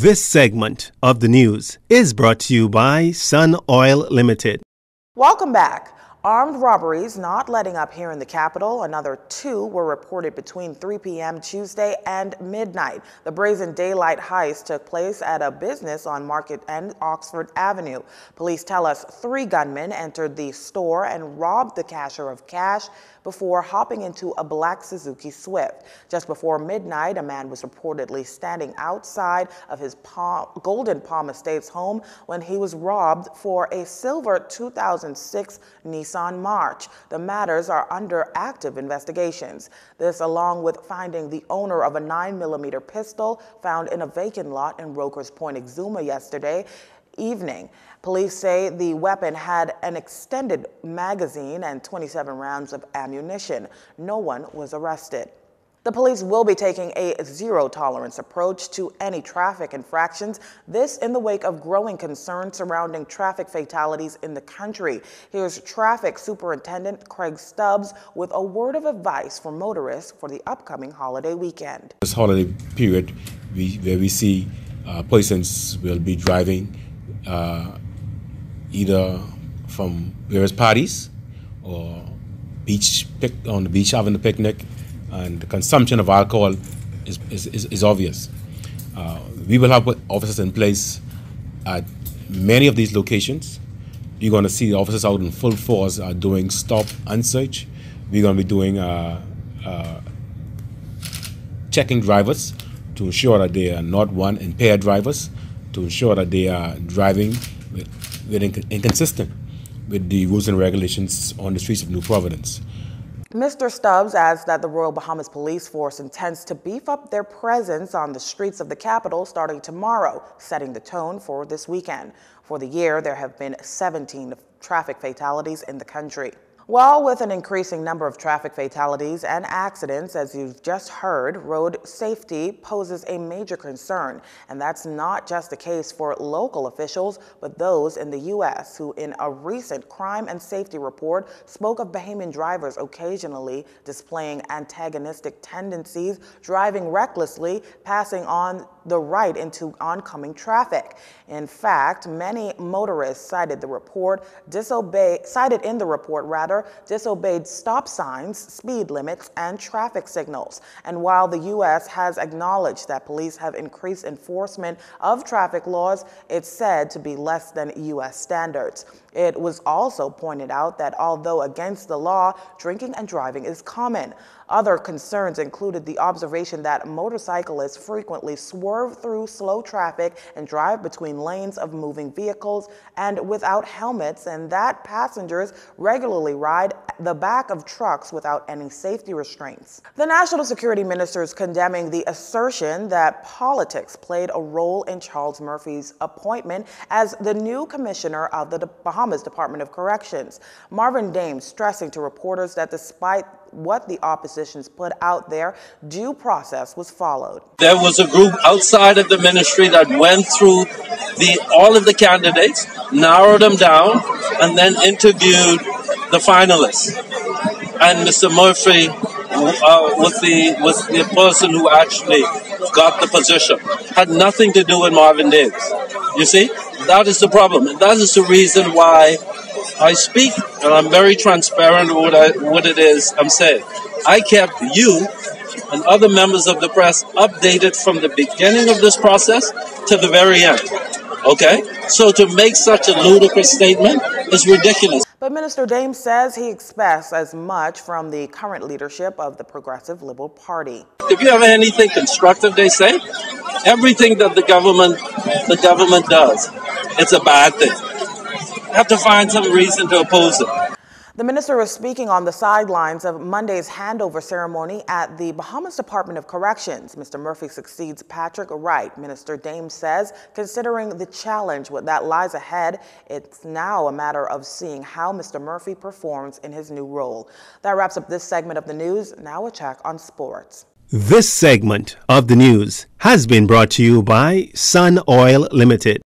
This segment of the news is brought to you by Sun Oil Limited. Welcome back. Armed robberies not letting up here in the capital. Another 2 were reported between 3 p.m. Tuesday and midnight. The brazen daylight heist took place at a business on Market and Oxford Avenue. Police tell us 3 gunmen entered the store and robbed the cashier of cash before hopping into a black Suzuki Swift. Just before midnight, a man was reportedly standing outside of his Golden Palm Estates home when he was robbed for a silver 2006 Nissan March. The matters are under active investigations. This along with finding the owner of a 9mm pistol found in a vacant lot in Rokers Point, Exuma yesterday evening. Police say the weapon had an extended magazine and 27 rounds of ammunition. No one was arrested. The police will be taking a zero-tolerance approach to any traffic infractions, this in the wake of growing concern surrounding traffic fatalities in the country. Here's Traffic Superintendent Craig Stubbs with a word of advice for motorists for the upcoming holiday weekend. This holiday period, where we see persons will be driving either from various parties or on the beach having a picnic, and the consumption of alcohol is obvious. We will have officers in place at many of these locations. You're going to see the officers out in full force doing stop and search. We're going to be doing checking drivers to ensure that they are not impaired drivers, to ensure that they are driving inconsistent with the rules and regulations on the streets of New Providence. Mr. Stubbs adds that the Royal Bahamas Police Force intends to beef up their presence on the streets of the capital starting tomorrow, setting the tone for this weekend. For the year, there have been 17 traffic fatalities in the country. Well, with an increasing number of traffic fatalities and accidents, as you've just heard, road safety poses a major concern. And that's not just the case for local officials, but those in the U.S. who, in a recent crime and safety report, spoke of Bahamian drivers occasionally displaying antagonistic tendencies, driving recklessly, passing on the right into oncoming traffic. In fact, many motorists cited in the report disobeyed stop signs, speed limits, and traffic signals. And while the U.S. has acknowledged that police have increased enforcement of traffic laws, it's said to be less than U.S. standards. It was also pointed out that although against the law, drinking and driving is common. Other concerns included the observation that motorcyclists frequently swerve through slow traffic and drive between lanes of moving vehicles and without helmets, and that passengers regularly ride the back of trucks without any safety restraints. The National Security Minister is condemning the assertion that politics played a role in Charles Murphy's appointment as the new commissioner of the Bahamas Department of Corrections. Marvin Dames stressing to reporters that despite what the oppositions put out there, due process was followed. There was a group outside of the ministry that went through all of the candidates, narrowed them down, and then interviewed the finalists. And Mr. Murphy was the person who actually got the position. Had nothing to do with Marvin Davis. You see, that is the problem, and that is the reason why I speak, and I'm very transparent with what it is I'm saying. I kept you and other members of the press updated from the beginning of this process to the very end. Okay? So to make such a ludicrous statement is ridiculous. But Minister Dames says he expects as much from the current leadership of the Progressive Liberal Party. If you have anything constructive, they say, everything that the government does, it's a bad thing. Have to find some reason to oppose it. The minister was speaking on the sidelines of Monday's handover ceremony at the Bahamas Department of Corrections. Mr. Murphy succeeds Patrick Wright. Minister Dames says, considering the challenge that lies ahead, it's now a matter of seeing how Mr. Murphy performs in his new role. That wraps up this segment of the news. Now a check on sports. This segment of the news has been brought to you by Sun Oil Limited.